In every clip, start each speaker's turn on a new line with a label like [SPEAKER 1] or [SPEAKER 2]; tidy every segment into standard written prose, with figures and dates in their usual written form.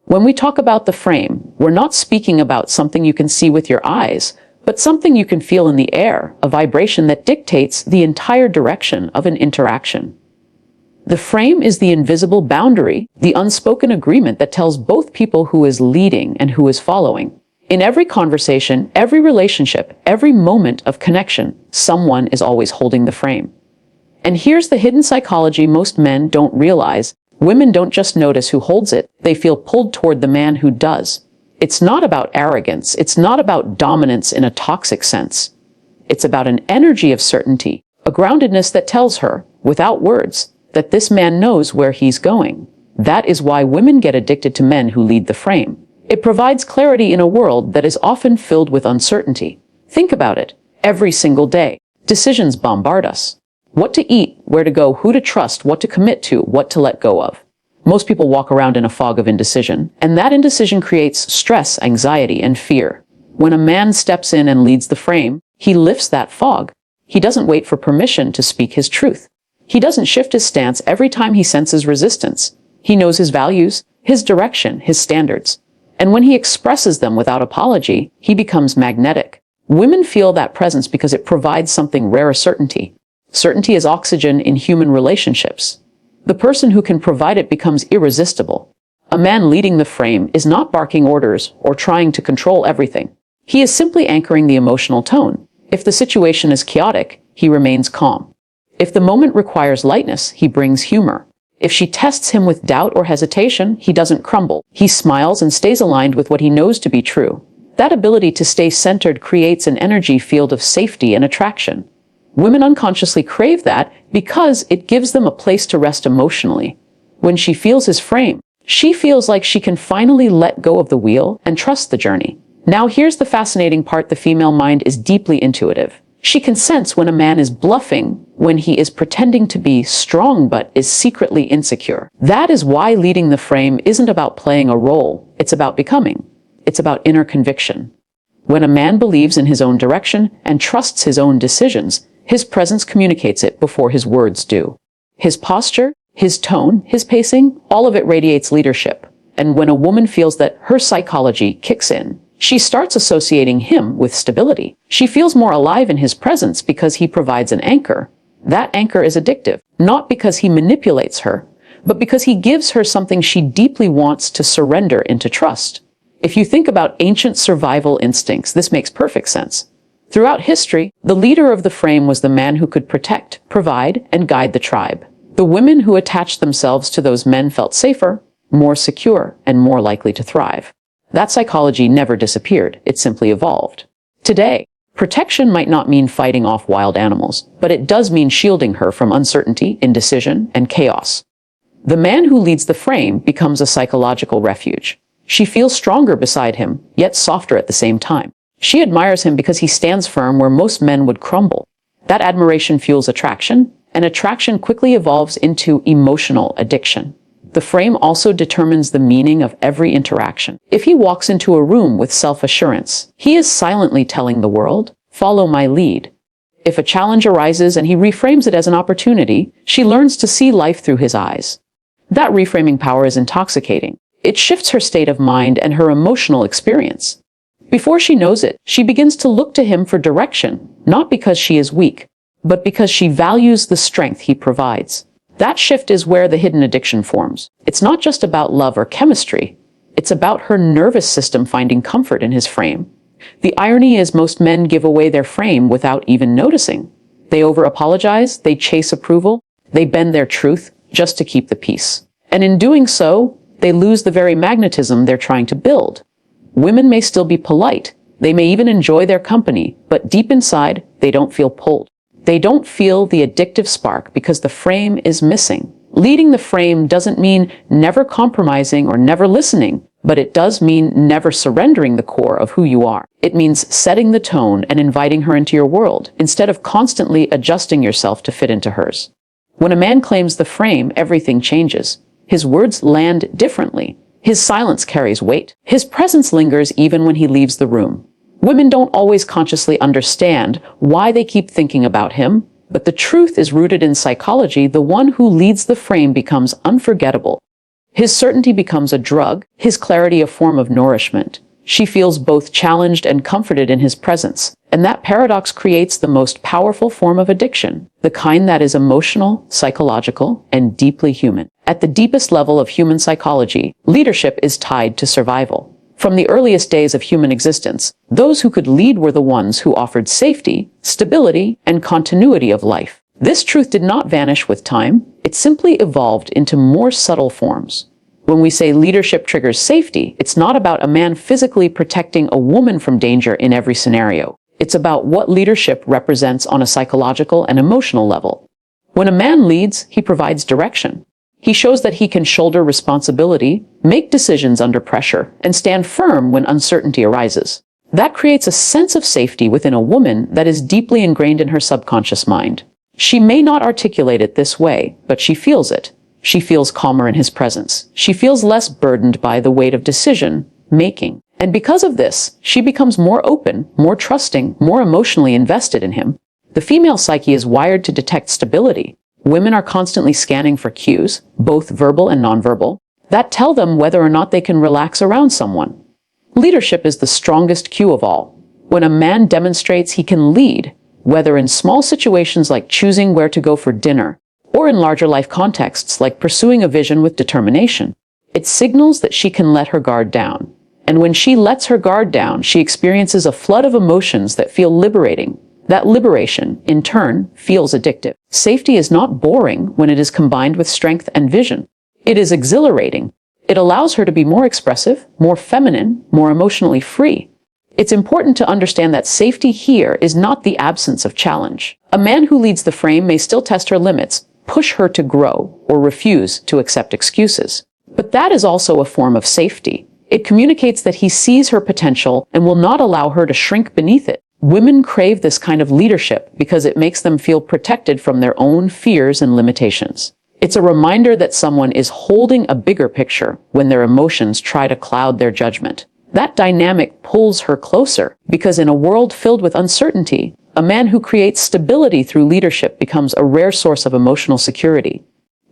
[SPEAKER 1] When we talk about the frame, we're not speaking about something you can see with your eyes, but something you can feel in the air, a vibration that dictates the entire direction of an interaction. The frame is the invisible boundary, the unspoken agreement that tells both people who is leading and who is following. In every conversation, every relationship, every moment of connection, someone is always holding the frame. And here's the hidden psychology most men don't realize. Women don't just notice who holds it, they feel pulled toward the man who does. It's not about arrogance, it's not about dominance in a toxic sense. It's about an energy of certainty, a groundedness that tells her, without words, that this man knows where he's going. That is why women get addicted to men who lead the frame. It provides clarity in a world that is often filled with uncertainty. Think about it. Every single day, decisions bombard us. What to eat, where to go, who to trust, what to commit to, what to let go of. Most people walk around in a fog of indecision, and that indecision creates stress, anxiety, and fear. When a man steps in and leads the frame, he lifts that fog. He doesn't wait for permission to speak his truth. He doesn't shift his stance every time he senses resistance. He knows his values, his direction, his standards. And when he expresses them without apology, he becomes magnetic. Women feel that presence because it provides something rare, certainty. Certainty is oxygen in human relationships. The person who can provide it becomes irresistible. A man leading the frame is not barking orders or trying to control everything. He is simply anchoring the emotional tone. If the situation is chaotic, he remains calm. If the moment requires lightness, he brings humor. If she tests him with doubt or hesitation, he doesn't crumble. He smiles and stays aligned with what he knows to be true. That ability to stay centered creates an energy field of safety and attraction. Women unconsciously crave that because it gives them a place to rest emotionally. When she feels his frame, she feels like she can finally let go of the wheel and trust the journey. Now here's the fascinating part: the female mind is deeply intuitive. She can sense when a man is bluffing, when he is pretending to be strong but is secretly insecure. That is why leading the frame isn't about playing a role, it's about becoming. It's about inner conviction. When a man believes in his own direction and trusts his own decisions, his presence communicates it before his words do. His posture, his tone, his pacing, all of it radiates leadership. And when a woman feels that her psychology kicks in, she starts associating him with stability. She feels more alive in his presence because he provides an anchor. That anchor is addictive, not because he manipulates her, but because he gives her something she deeply wants to surrender into trust. If you think about ancient survival instincts, this makes perfect sense. Throughout history, the leader of the frame was the man who could protect, provide, and guide the tribe. The women who attached themselves to those men felt safer, more secure, and more likely to thrive. That psychology never disappeared, it simply evolved. Today, protection might not mean fighting off wild animals, but it does mean shielding her from uncertainty, indecision, and chaos. The man who leads the frame becomes a psychological refuge. She feels stronger beside him, yet softer at the same time. She admires him because he stands firm where most men would crumble. That admiration fuels attraction, and attraction quickly evolves into emotional addiction. The frame also determines the meaning of every interaction. If he walks into a room with self-assurance, he is silently telling the world, "Follow my lead." If a challenge arises and he reframes it as an opportunity, she learns to see life through his eyes. That reframing power is intoxicating. It shifts her state of mind and her emotional experience. Before she knows it, she begins to look to him for direction, not because she is weak, but because she values the strength he provides. That shift is where the hidden addiction forms. It's not just about love or chemistry. It's about her nervous system finding comfort in his frame. The irony is most men give away their frame without even noticing. They over-apologize, they chase approval, they bend their truth just to keep the peace. And in doing so, they lose the very magnetism they're trying to build. Women may still be polite, they may even enjoy their company, but deep inside, they don't feel pulled. They don't feel the addictive spark because the frame is missing. Leading the frame doesn't mean never compromising or never listening, but it does mean never surrendering the core of who you are. It means setting the tone and inviting her into your world, instead of constantly adjusting yourself to fit into hers. When a man claims the frame, everything changes. His words land differently. His silence carries weight. His presence lingers even when he leaves the room. Women don't always consciously understand why they keep thinking about him, but the truth is rooted in psychology. The one who leads the frame becomes unforgettable. His certainty becomes a drug, his clarity a form of nourishment. She feels both challenged and comforted in his presence, and that paradox creates the most powerful form of addiction, the kind that is emotional, psychological, and deeply human. At the deepest level of human psychology, leadership is tied to survival. From the earliest days of human existence, those who could lead were the ones who offered safety, stability, and continuity of life. This truth did not vanish with time, it simply evolved into more subtle forms. When we say leadership triggers safety, it's not about a man physically protecting a woman from danger in every scenario. It's about what leadership represents on a psychological and emotional level. When a man leads, he provides direction. He shows that he can shoulder responsibility, make decisions under pressure, and stand firm when uncertainty arises. That creates a sense of safety within a woman that is deeply ingrained in her subconscious mind. She may not articulate it this way, but she feels it. She feels calmer in his presence. She feels less burdened by the weight of decision making. And because of this, she becomes more open, more trusting, more emotionally invested in him. The female psyche is wired to detect stability. Women are constantly scanning for cues, both verbal and nonverbal, that tell them whether or not they can relax around someone. Leadership is the strongest cue of all. When a man demonstrates he can lead, whether in small situations like choosing where to go for dinner, or in larger life contexts like pursuing a vision with determination, it signals that she can let her guard down. And when she lets her guard down, she experiences a flood of emotions that feel liberating. That liberation, in turn, feels addictive. Safety is not boring when it is combined with strength and vision. It is exhilarating. It allows her to be more expressive, more feminine, more emotionally free. It's important to understand that safety here is not the absence of challenge. A man who leads the frame may still test her limits, push her to grow, or refuse to accept excuses. But that is also a form of safety. It communicates that he sees her potential and will not allow her to shrink beneath it. Women crave this kind of leadership because it makes them feel protected from their own fears and limitations. It's a reminder that someone is holding a bigger picture when their emotions try to cloud their judgment. That dynamic pulls her closer because in a world filled with uncertainty, a man who creates stability through leadership becomes a rare source of emotional security.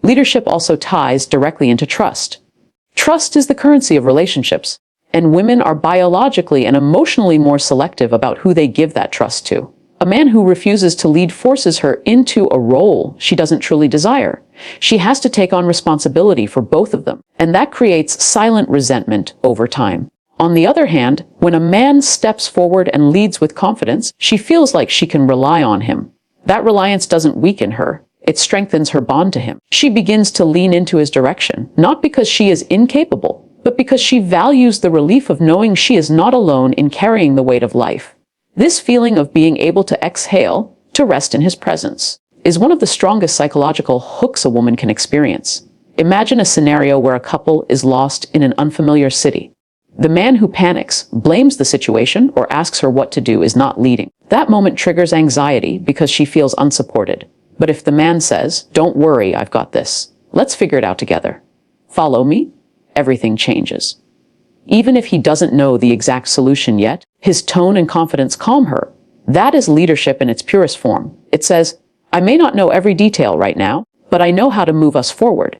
[SPEAKER 1] Leadership also ties directly into trust. Trust is the currency of relationships, and women are biologically and emotionally more selective about who they give that trust to. A man who refuses to lead forces her into a role she doesn't truly desire. She has to take on responsibility for both of them, and that creates silent resentment over time. On the other hand, when a man steps forward and leads with confidence, she feels like she can rely on him. That reliance doesn't weaken her. It strengthens her bond to him. She begins to lean into his direction, not because she is incapable, but because she values the relief of knowing she is not alone in carrying the weight of life. This feeling of being able to exhale, to rest in his presence, is one of the strongest psychological hooks a woman can experience. Imagine a scenario where a couple is lost in an unfamiliar city. The man who panics, blames the situation, or asks her what to do is not leading. That moment triggers anxiety because she feels unsupported. But if the man says, "Don't worry, I've got this. Let's figure it out together. Follow me," everything changes. Even if he doesn't know the exact solution yet, his tone and confidence calm her. That is leadership in its purest form. It says, "I may not know every detail right now, but I know how to move us forward."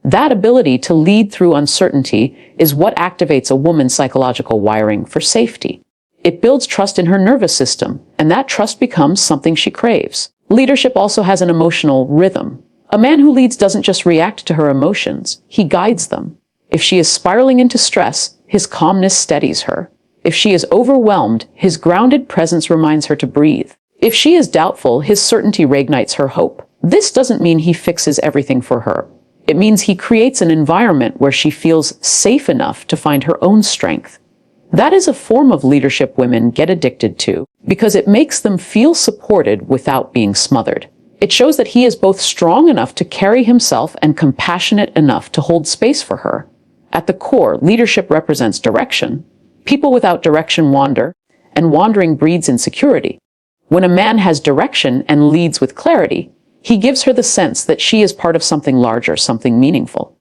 [SPEAKER 1] That ability to lead through uncertainty is what activates a woman's psychological wiring for safety. It builds trust in her nervous system, and that trust becomes something she craves. Leadership also has an emotional rhythm. A man who leads doesn't just react to her emotions, he guides them. If she is spiraling into stress, his calmness steadies her. If she is overwhelmed, his grounded presence reminds her to breathe. If she is doubtful, his certainty reignites her hope. This doesn't mean he fixes everything for her. It means he creates an environment where she feels safe enough to find her own strength. That is a form of leadership women get addicted to because it makes them feel supported without being smothered. It shows that he is both strong enough to carry himself and compassionate enough to hold space for her. At the core, leadership represents direction. People without direction wander, and wandering breeds insecurity. When a man has direction and leads with clarity, he gives her the sense that she is part of something larger, something meaningful.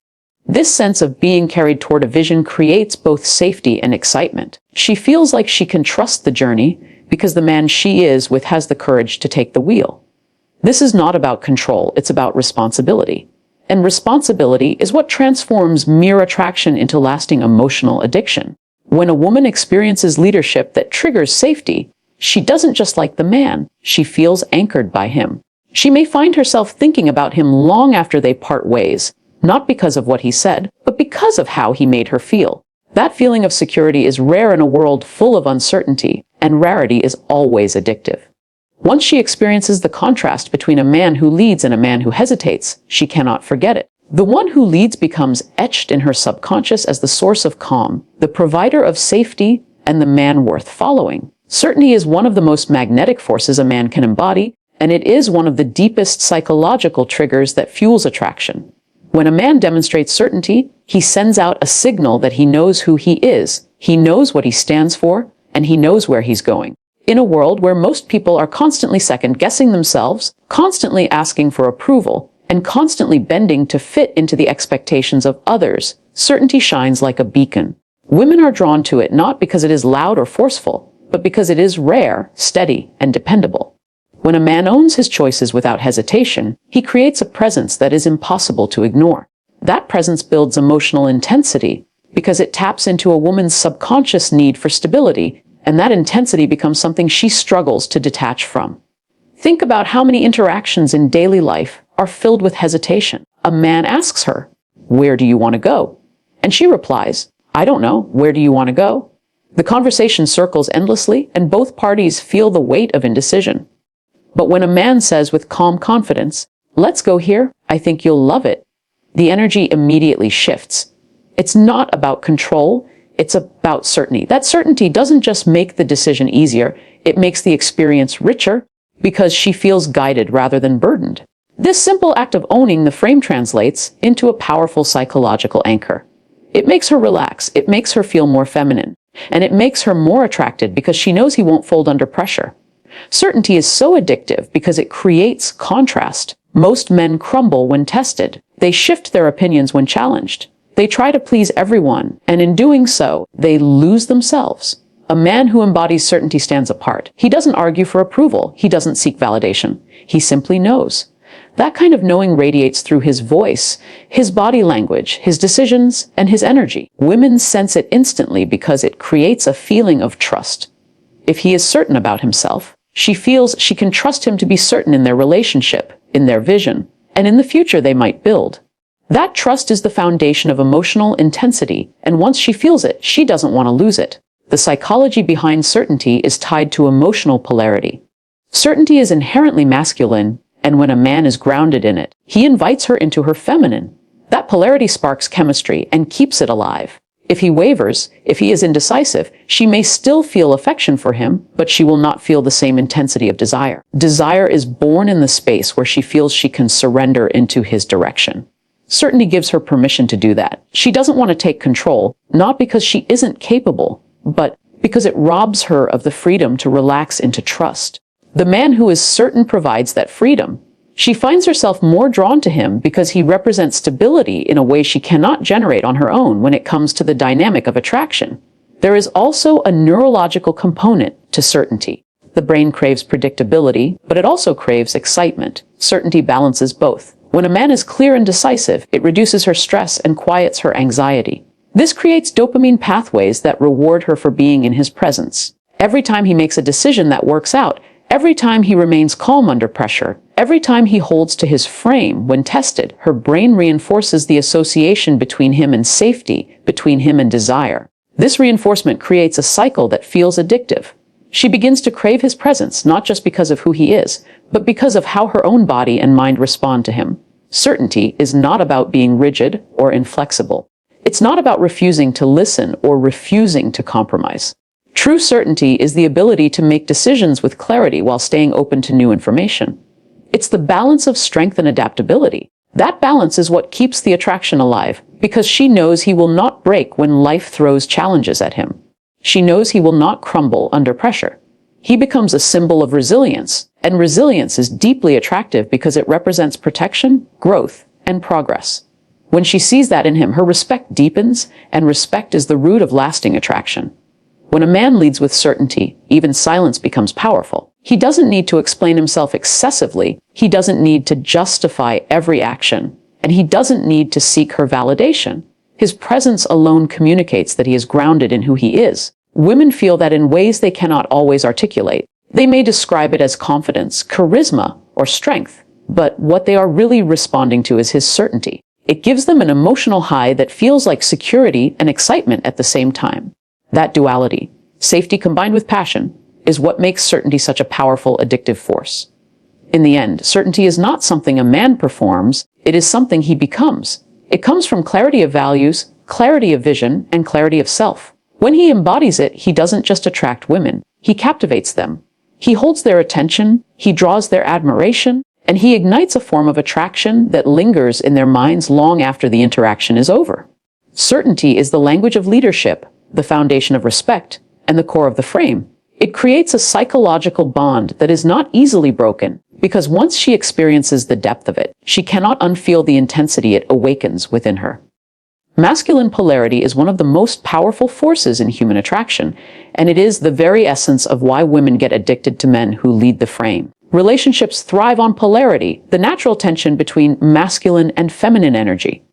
[SPEAKER 1] This sense of being carried toward a vision creates both safety and excitement. She feels like she can trust the journey because the man she is with has the courage to take the wheel. This is not about control, it's about responsibility. And responsibility is what transforms mere attraction into lasting emotional addiction. When a woman experiences leadership that triggers safety, she doesn't just like the man, she feels anchored by him. She may find herself thinking about him long after they part ways, not because of what he said, but because of how he made her feel. That feeling of security is rare in a world full of uncertainty, and rarity is always addictive. Once she experiences the contrast between a man who leads and a man who hesitates, she cannot forget it. The one who leads becomes etched in her subconscious as the source of calm, the provider of safety, and the man worth following. Certainty is one of the most magnetic forces a man can embody, and it is one of the deepest psychological triggers that fuels attraction. When a man demonstrates certainty, he sends out a signal that he knows who he is, he knows what he stands for, and he knows where he's going. In a world where most people are constantly second-guessing themselves, constantly asking for approval, and constantly bending to fit into the expectations of others, certainty shines like a beacon. Women are drawn to it not because it is loud or forceful, but because it is rare, steady, and dependable. When a man owns his choices without hesitation, he creates a presence that is impossible to ignore. That presence builds emotional intensity because it taps into a woman's subconscious need for stability, and that intensity becomes something she struggles to detach from. Think about how many interactions in daily life are filled with hesitation. A man asks her, "Where do you want to go?" And she replies, "I don't know. Where do you want to go?" The conversation circles endlessly, and both parties feel the weight of indecision. But when a man says with calm confidence, "Let's go here, I think you'll love it," the energy immediately shifts. It's not about control, it's about certainty. That certainty doesn't just make the decision easier, it makes the experience richer because she feels guided rather than burdened. This simple act of owning the frame translates into a powerful psychological anchor. It makes her relax, it makes her feel more feminine, and it makes her more attracted because she knows he won't fold under pressure. Certainty is so addictive because it creates contrast. Most men crumble when tested. They shift their opinions when challenged. They try to please everyone, and in doing so, they lose themselves. A man who embodies certainty stands apart. He doesn't argue for approval. He doesn't seek validation. He simply knows. That kind of knowing radiates through his voice, his body language, his decisions, and his energy. Women sense it instantly because it creates a feeling of trust. If he is certain about himself, she feels she can trust him to be certain in their relationship, in their vision, and in the future they might build. That trust is the foundation of emotional intensity, and once she feels it, she doesn't want to lose it. The psychology behind certainty is tied to emotional polarity. Certainty is inherently masculine, and when a man is grounded in it, he invites her into her feminine. That polarity sparks chemistry and keeps it alive. If he wavers, if he is indecisive, she may still feel affection for him, but she will not feel the same intensity of desire. Desire is born in the space where she feels she can surrender into his direction. Certainty gives her permission to do that. She doesn't want to take control, not because she isn't capable, but because it robs her of the freedom to relax into trust. The man who is certain provides that freedom. She finds herself more drawn to him because he represents stability in a way she cannot generate on her own when it comes to the dynamic of attraction. There is also a neurological component to certainty. The brain craves predictability, but it also craves excitement. Certainty balances both. When a man is clear and decisive, it reduces her stress and quiets her anxiety. This creates dopamine pathways that reward her for being in his presence. Every time he makes a decision that works out, every time he remains calm under pressure, every time he holds to his frame when tested, her brain reinforces the association between him and safety, between him and desire. This reinforcement creates a cycle that feels addictive. She begins to crave his presence, not just because of who he is, but because of how her own body and mind respond to him. Certainty is not about being rigid or inflexible. It's not about refusing to listen or refusing to compromise. True certainty is the ability to make decisions with clarity while staying open to new information. It's the balance of strength and adaptability. That balance is what keeps the attraction alive, because she knows he will not break when life throws challenges at him. She knows he will not crumble under pressure. He becomes a symbol of resilience, and resilience is deeply attractive because it represents protection, growth, and progress. When she sees that in him, her respect deepens, and respect is the root of lasting attraction. When a man leads with certainty, even silence becomes powerful. He doesn't need to explain himself excessively. He doesn't need to justify every action. and he doesn't need to seek her validation. His presence alone communicates that he is grounded in who he is. Women feel that in ways they cannot always articulate. They may describe it as confidence, charisma, or strength, but what they are really responding to is his certainty. It gives them an emotional high that feels like security and excitement at the same time. That duality, safety combined with passion, is what makes certainty such a powerful, addictive force. In the end, certainty is not something a man performs, it is something he becomes. It comes from clarity of values, clarity of vision, and clarity of self. When he embodies it, he doesn't just attract women, he captivates them. He holds their attention, he draws their admiration, and he ignites a form of attraction that lingers in their minds long after the interaction is over. Certainty is the language of leadership, the foundation of respect, and the core of the frame. It creates a psychological bond that is not easily broken, because once she experiences the depth of it, she cannot unfeel the intensity it awakens within her. Masculine polarity is one of the most powerful forces in human attraction, and it is the very essence of why women get addicted to men who lead the frame. Relationships thrive on polarity, the natural tension between masculine and feminine energy.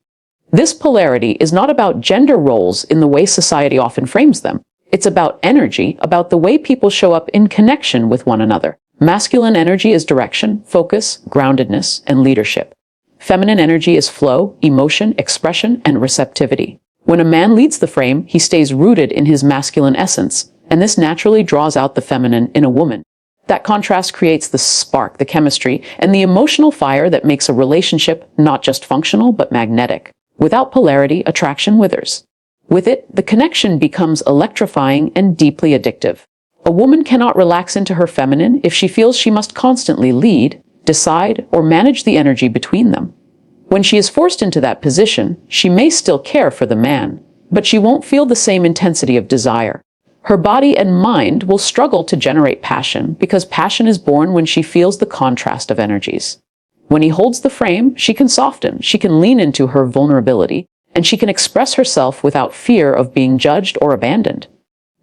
[SPEAKER 1] This polarity is not about gender roles in the way society often frames them. It's about energy, about the way people show up in connection with one another. Masculine energy is direction, focus, groundedness, and leadership. Feminine energy is flow, emotion, expression, and receptivity. When a man leads the frame, he stays rooted in his masculine essence, and this naturally draws out the feminine in a woman. That contrast creates the spark, the chemistry, and the emotional fire that makes a relationship not just functional, but magnetic. Without polarity, attraction withers. With it, the connection becomes electrifying and deeply addictive. A woman cannot relax into her feminine if she feels she must constantly lead, decide, or manage the energy between them. When she is forced into that position, she may still care for the man, but she won't feel the same intensity of desire. Her body and mind will struggle to generate passion because passion is born when she feels the contrast of energies. When he holds the frame, she can soften, she can lean into her vulnerability, and she can express herself without fear of being judged or abandoned.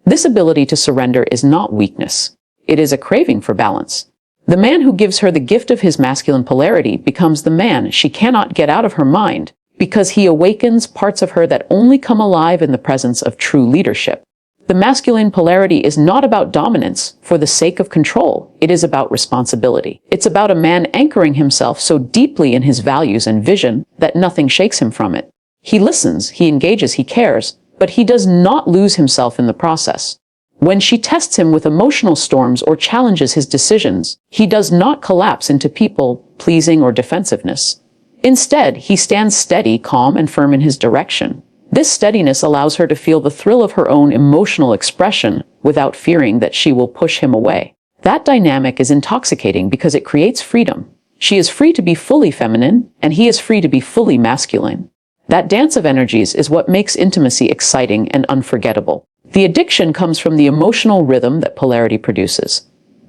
[SPEAKER 1] This ability to surrender is not weakness. It is a craving for balance. The man who gives her the gift of his masculine polarity becomes the man she cannot get out of her mind because he awakens parts of her that only come alive in the presence of true leadership. The masculine polarity is not about dominance for the sake of control. It is about responsibility. It's about a man anchoring himself so deeply in his values and vision that nothing shakes him from it. He listens, he engages, he cares, but he does not lose himself in the process. When she tests him with emotional storms or challenges his decisions, he does not collapse into people-pleasing or defensiveness. Instead, he stands steady, calm, and firm in his direction. This steadiness allows her to feel the thrill of her own emotional expression without fearing that she will push him away. That dynamic is intoxicating because it creates freedom. She is free to be fully feminine, and he is free to be fully masculine. That dance of energies is what makes intimacy exciting and unforgettable. The addiction comes from the emotional rhythm that polarity produces.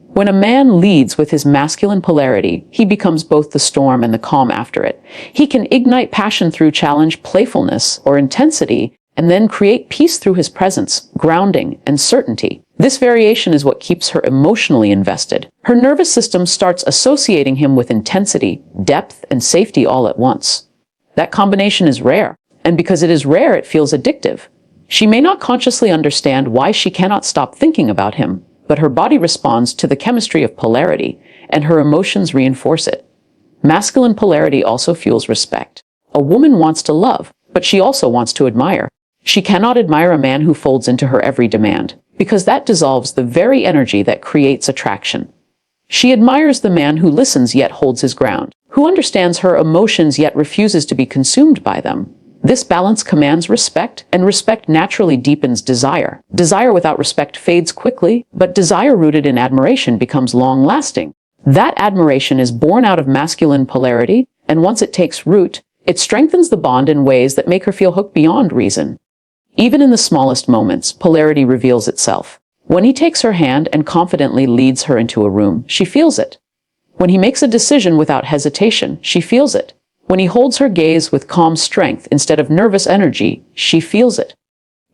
[SPEAKER 1] When a man leads with his masculine polarity, he becomes both the storm and the calm after it. He can ignite passion through challenge, playfulness, or intensity, and then create peace through his presence, grounding, and certainty. This variation is what keeps her emotionally invested. Her nervous system starts associating him with intensity, depth, and safety all at once. That combination is rare, and because it is rare, it feels addictive. She may not consciously understand why she cannot stop thinking about him, but her body responds to the chemistry of polarity, and her emotions reinforce it. Masculine polarity also fuels respect. A woman wants to love, but she also wants to admire. She cannot admire a man who folds into her every demand, because that dissolves the very energy that creates attraction. She admires the man who listens yet holds his ground, who understands her emotions yet refuses to be consumed by them. This balance commands respect, and respect naturally deepens desire. Desire without respect fades quickly, but desire rooted in admiration becomes long-lasting. That admiration is born out of masculine polarity, and once it takes root, it strengthens the bond in ways that make her feel hooked beyond reason. Even in the smallest moments, polarity reveals itself. When he takes her hand and confidently leads her into a room, she feels it. When he makes a decision without hesitation, she feels it. When he holds her gaze with calm strength instead of nervous energy, she feels it.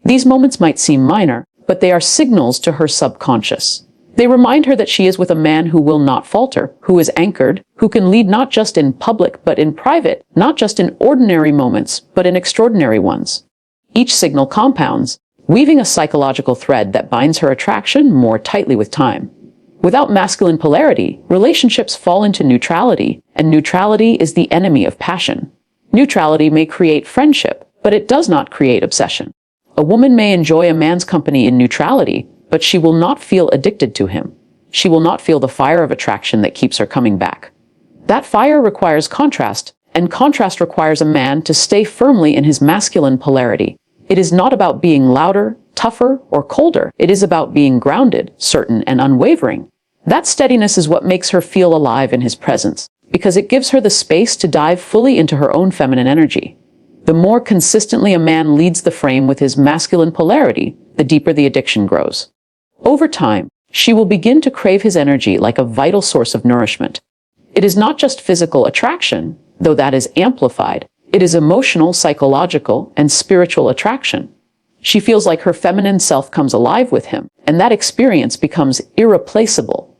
[SPEAKER 1] These moments might seem minor, but they are signals to her subconscious. They remind her that she is with a man who will not falter, who is anchored, who can lead not just in public but in private, not just in ordinary moments but in extraordinary ones. Each signal compounds, weaving a psychological thread that binds her attraction more tightly with time. Without masculine polarity, relationships fall into neutrality, and neutrality is the enemy of passion. Neutrality may create friendship, but it does not create obsession. A woman may enjoy a man's company in neutrality, but she will not feel addicted to him. She will not feel the fire of attraction that keeps her coming back. That fire requires contrast, and contrast requires a man to stay firmly in his masculine polarity. It is not about being louder, tougher, or colder. It is about being grounded, certain, and unwavering. That steadiness is what makes her feel alive in his presence, because it gives her the space to dive fully into her own feminine energy. The more consistently a man leads the frame with his masculine polarity, the deeper the addiction grows. Over time, she will begin to crave his energy like a vital source of nourishment. It is not just physical attraction, though that is amplified. It is emotional, psychological, and spiritual attraction. She feels like her feminine self comes alive with him, and that experience becomes irreplaceable.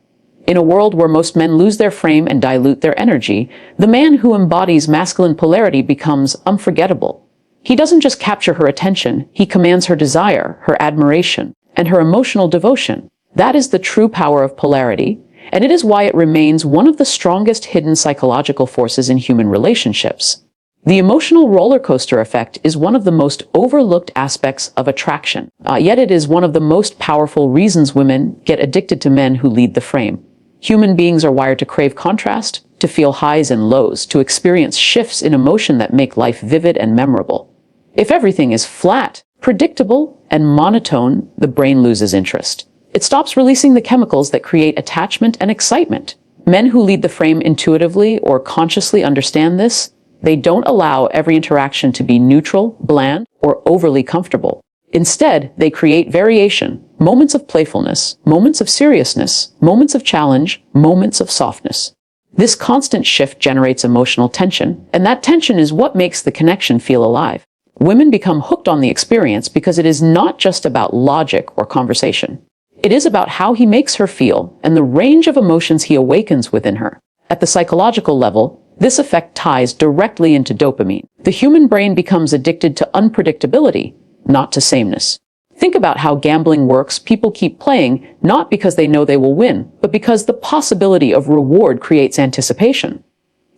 [SPEAKER 1] In a world where most men lose their frame and dilute their energy, the man who embodies masculine polarity becomes unforgettable. He doesn't just capture her attention, he commands her desire, her admiration, and her emotional devotion. That is the true power of polarity, and it is why it remains one of the strongest hidden psychological forces in human relationships. The emotional roller coaster effect is one of the most overlooked aspects of attraction, yet it is one of the most powerful reasons women get addicted to men who lead the frame. Human beings are wired to crave contrast, to feel highs and lows, to experience shifts in emotion that make life vivid and memorable. If everything is flat, predictable, and monotone, the brain loses interest. It stops releasing the chemicals that create attachment and excitement. Men who lead the frame intuitively or consciously understand this. They don't allow every interaction to be neutral, bland, or overly comfortable. Instead, they create variation, moments of playfulness, moments of seriousness, moments of challenge, moments of softness. This constant shift generates emotional tension, and that tension is what makes the connection feel alive. Women become hooked on the experience because it is not just about logic or conversation. It is about how he makes her feel and the range of emotions he awakens within her. At the psychological level, this effect ties directly into dopamine. The human brain becomes addicted to unpredictability, not to sameness. Think about how gambling works. People keep playing, not because they know they will win, but because the possibility of reward creates anticipation.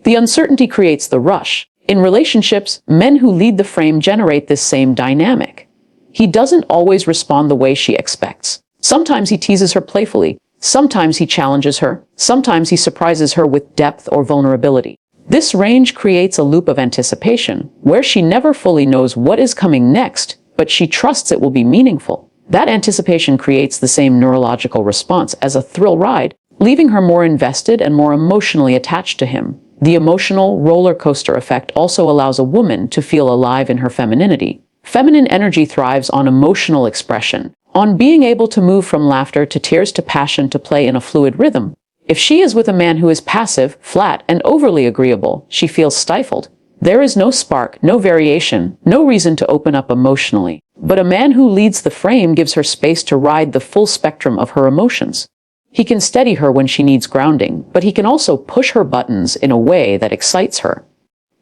[SPEAKER 1] The uncertainty creates the rush. In relationships, men who lead the frame generate this same dynamic. He doesn't always respond the way she expects. Sometimes he teases her playfully. Sometimes he challenges her. Sometimes he surprises her with depth or vulnerability. This range creates a loop of anticipation, where she never fully knows what is coming next, but she trusts it will be meaningful. That anticipation creates the same neurological response as a thrill ride, leaving her more invested and more emotionally attached to him. The emotional roller coaster effect also allows a woman to feel alive in her femininity. Feminine energy thrives on emotional expression, on being able to move from laughter to tears to passion to play in a fluid rhythm. If she is with a man who is passive, flat, and overly agreeable, she feels stifled. There is no spark, no variation, no reason to open up emotionally. But a man who leads the frame gives her space to ride the full spectrum of her emotions. He can steady her when she needs grounding, but he can also push her buttons in a way that excites her.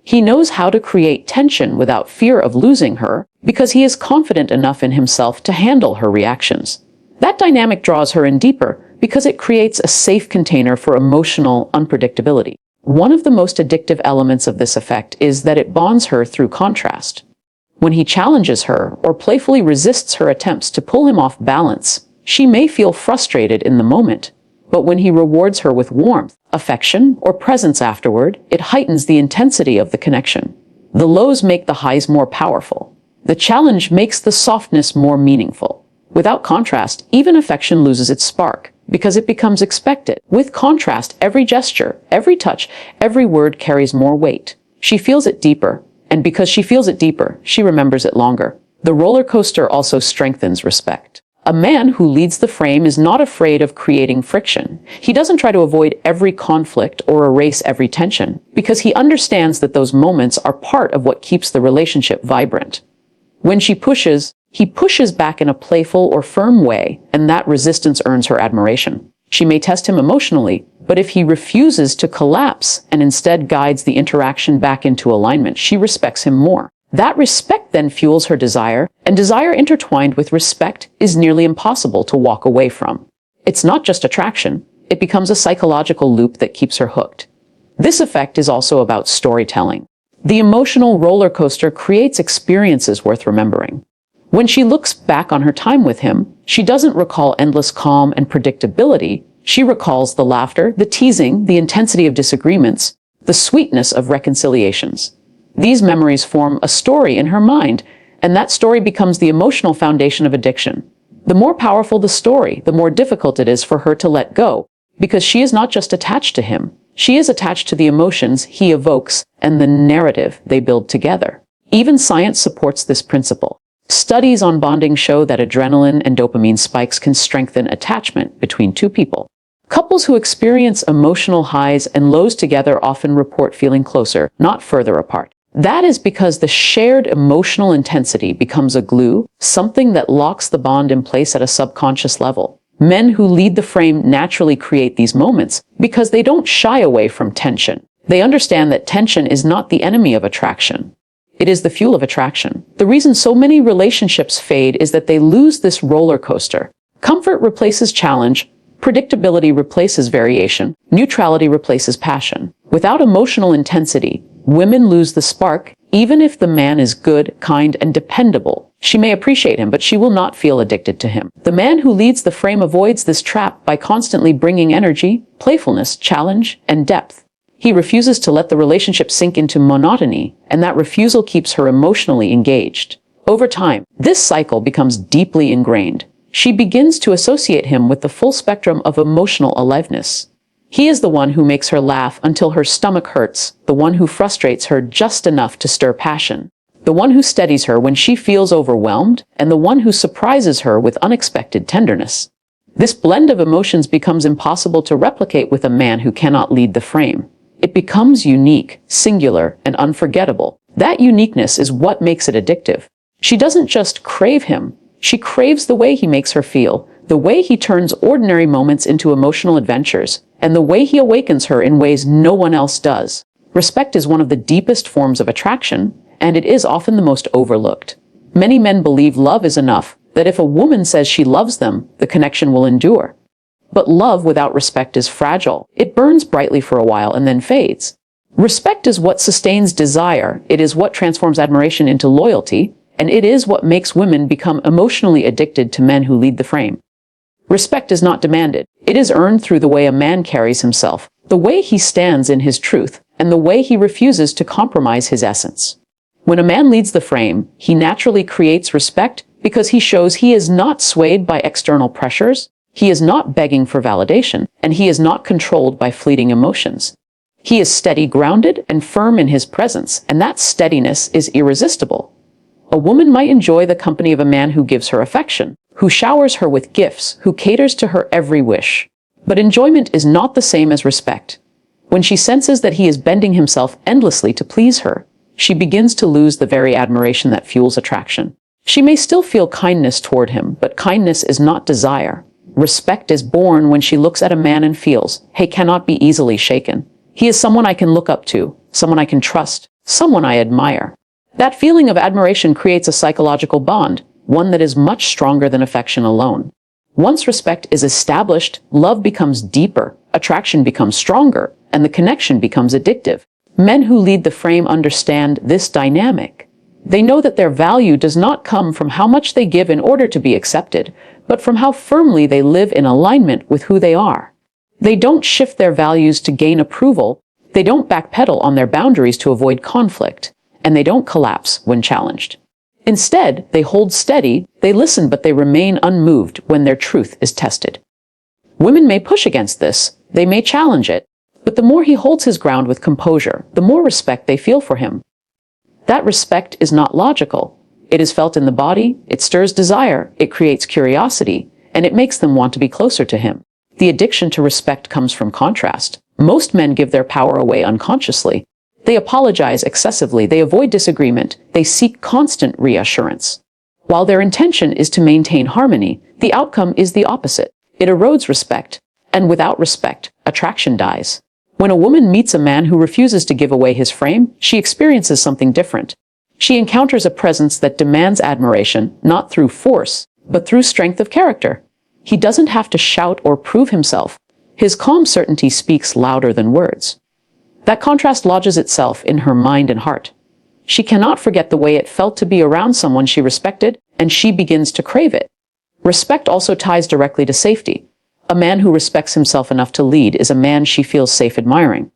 [SPEAKER 1] He knows how to create tension without fear of losing her, because he is confident enough in himself to handle her reactions. That dynamic draws her in deeper, because it creates a safe container for emotional unpredictability. One of the most addictive elements of this effect is that it bonds her through contrast. When he challenges her or playfully resists her attempts to pull him off balance, she may feel frustrated in the moment. But when he rewards her with warmth, affection, or presence afterward, it heightens the intensity of the connection. The lows make the highs more powerful. The challenge makes the softness more meaningful. Without contrast, even affection loses its spark, because it becomes expected. With contrast, every gesture, every touch, every word carries more weight. She feels it deeper, and because she feels it deeper, she remembers it longer. The roller coaster also strengthens respect. A man who leads the frame is not afraid of creating friction. He doesn't try to avoid every conflict or erase every tension, because he understands that those moments are part of what keeps the relationship vibrant. When she pushes, He pushes back in a playful or firm way, and that resistance earns her admiration. She may test him emotionally, but if he refuses to collapse and instead guides the interaction back into alignment, she respects him more. That respect then fuels her desire, and desire intertwined with respect is nearly impossible to walk away from. It's not just attraction, it becomes a psychological loop that keeps her hooked. This effect is also about storytelling. The emotional roller coaster creates experiences worth remembering. When she looks back on her time with him, she doesn't recall endless calm and predictability. She recalls the laughter, the teasing, the intensity of disagreements, the sweetness of reconciliations. These memories form a story in her mind, and that story becomes the emotional foundation of addiction. The more powerful the story, the more difficult it is for her to let go, because she is not just attached to him. She is attached to the emotions he evokes and the narrative they build together. Even science supports this principle. Studies on bonding show that adrenaline and dopamine spikes can strengthen attachment between two people. Couples who experience emotional highs and lows together often report feeling closer, not further apart. That is because the shared emotional intensity becomes a glue, something that locks the bond in place at a subconscious level. Men who lead the frame naturally create these moments because they don't shy away from tension. They understand that tension is not the enemy of attraction. It is the fuel of attraction. The reason so many relationships fade is that they lose this roller coaster. Comfort replaces challenge, predictability replaces variation, neutrality replaces passion. Without emotional intensity, women lose the spark. Even if the man is good, kind, and dependable, she may appreciate him, but she will not feel addicted to him. The man who leads the frame avoids this trap by constantly bringing energy, playfulness, challenge, and depth. He refuses to let the relationship sink into monotony, and that refusal keeps her emotionally engaged. Over time, this cycle becomes deeply ingrained. She begins to associate him with the full spectrum of emotional aliveness. He is the one who makes her laugh until her stomach hurts, the one who frustrates her just enough to stir passion, the one who steadies her when she feels overwhelmed, and the one who surprises her with unexpected tenderness. This blend of emotions becomes impossible to replicate with a man who cannot lead the frame. It becomes unique, singular, and unforgettable. That uniqueness is what makes it addictive. She doesn't just crave him, she craves the way he makes her feel, the way he turns ordinary moments into emotional adventures, and the way he awakens her in ways no one else does. Respect is one of the deepest forms of attraction, and it is often the most overlooked. Many men believe love is enough, that if a woman says she loves them, the connection will endure. But love without respect is fragile. It burns brightly for a while and then fades. Respect is what sustains desire, it is what transforms admiration into loyalty, and it is what makes women become emotionally addicted to men who lead the frame. Respect is not demanded. It is earned through the way a man carries himself, the way he stands in his truth, and the way he refuses to compromise his essence. When a man leads the frame, he naturally creates respect because he shows he is not swayed by external pressures, he is not begging for validation, and he is not controlled by fleeting emotions. He is steady, grounded, and firm in his presence, and that steadiness is irresistible. A woman might enjoy the company of a man who gives her affection, who showers her with gifts, who caters to her every wish. But enjoyment is not the same as respect. When she senses that he is bending himself endlessly to please her, she begins to lose the very admiration that fuels attraction. She may still feel kindness toward him, but kindness is not desire. Respect is born when she looks at a man and feels, he cannot be easily shaken. He is someone I can look up to, someone I can trust, someone I admire. That feeling of admiration creates a psychological bond, one that is much stronger than affection alone. Once respect is established, love becomes deeper, attraction becomes stronger, and the connection becomes addictive. Men who lead the frame understand this dynamic. They know that their value does not come from how much they give in order to be accepted, but from how firmly they live in alignment with who they are. They don't shift their values to gain approval, they don't backpedal on their boundaries to avoid conflict, and they don't collapse when challenged. Instead, they hold steady, they listen, but they remain unmoved when their truth is tested. Women may push against this, they may challenge it, but the more he holds his ground with composure, the more respect they feel for him. That respect is not logical. It is felt in the body, it stirs desire, it creates curiosity, and it makes them want to be closer to him. The addiction to respect comes from contrast. Most men give their power away unconsciously. They apologize excessively, they avoid disagreement, they seek constant reassurance. While their intention is to maintain harmony, the outcome is the opposite. It erodes respect, and without respect, attraction dies. When a woman meets a man who refuses to give away his frame, she experiences something different. She encounters a presence that demands admiration, not through force, but through strength of character. He doesn't have to shout or prove himself. His calm certainty speaks louder than words. That contrast lodges itself in her mind and heart. She cannot forget the way it felt to be around someone she respected, and she begins to crave it. Respect also ties directly to safety. A man who respects himself enough to lead is a man she feels safe admiring.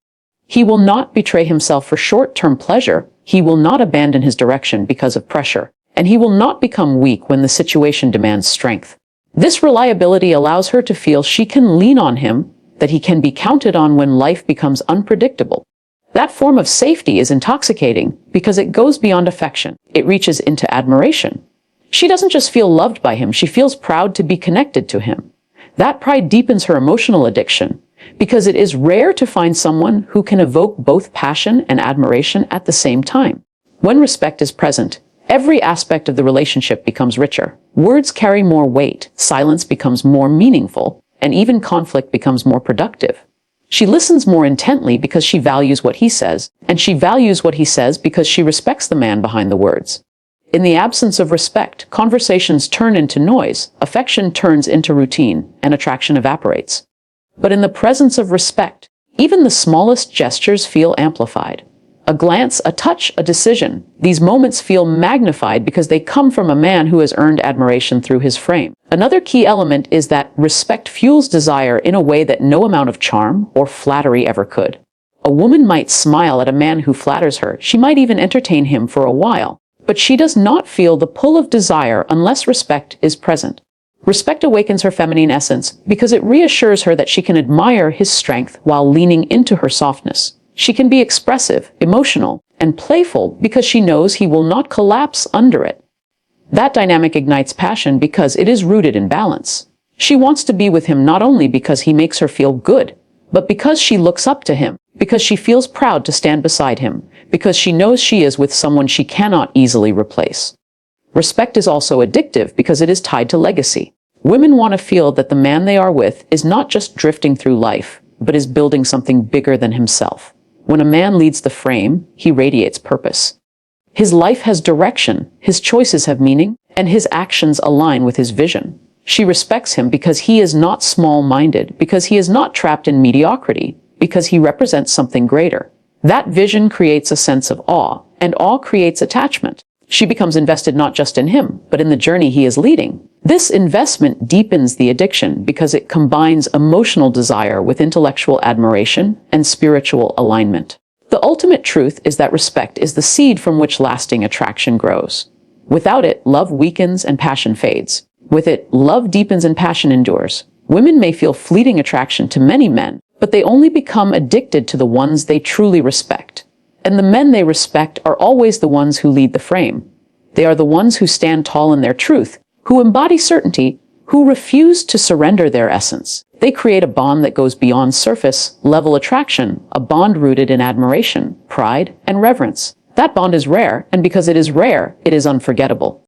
[SPEAKER 1] He will not betray himself for short-term pleasure. He will not abandon his direction because of pressure, and he will not become weak when the situation demands strength. This reliability allows her to feel she can lean on him, that he can be counted on when life becomes unpredictable. That form of safety is intoxicating because it goes beyond affection. It reaches into admiration. She doesn't just feel loved by him, she feels proud to be connected to him. That pride deepens her emotional addiction because it is rare to find someone who can evoke both passion and admiration at the same time. When respect is present, every aspect of the relationship becomes richer. Words carry more weight, silence becomes more meaningful, and even conflict becomes more productive. She listens more intently because she values what he says, and she values what he says because she respects the man behind the words. In the absence of respect, conversations turn into noise, affection turns into routine, and attraction evaporates. But in the presence of respect, even the smallest gestures feel amplified. A glance, a touch, a decision. These moments feel magnified because they come from a man who has earned admiration through his frame. Another key element is that respect fuels desire in a way that no amount of charm or flattery ever could. A woman might smile at a man who flatters her. She might even entertain him for a while. But she does not feel the pull of desire unless respect is present. Respect awakens her feminine essence because it reassures her that she can admire his strength while leaning into her softness. She can be expressive, emotional, and playful because she knows he will not collapse under it. That dynamic ignites passion because it is rooted in balance. She wants to be with him not only because he makes her feel good, but because she looks up to him, because she feels proud to stand beside him, because she knows she is with someone she cannot easily replace. Respect is also addictive because it is tied to legacy. Women want to feel that the man they are with is not just drifting through life, but is building something bigger than himself. When a man leads the frame, he radiates purpose. His life has direction, his choices have meaning, and his actions align with his vision. She respects him because he is not small-minded, because he is not trapped in mediocrity, because he represents something greater. That vision creates a sense of awe, and awe creates attachment. She becomes invested not just in him, but in the journey he is leading. This investment deepens the addiction because it combines emotional desire with intellectual admiration and spiritual alignment. The ultimate truth is that respect is the seed from which lasting attraction grows. Without it, love weakens and passion fades. With it, love deepens and passion endures. Women may feel fleeting attraction to many men, but they only become addicted to the ones they truly respect. And the men they respect are always the ones who lead the frame. They are the ones who stand tall in their truth, who embody certainty, who refuse to surrender their essence. They create a bond that goes beyond surface-level attraction, a bond rooted in admiration, pride, and reverence. That bond is rare, and because it is rare, it is unforgettable.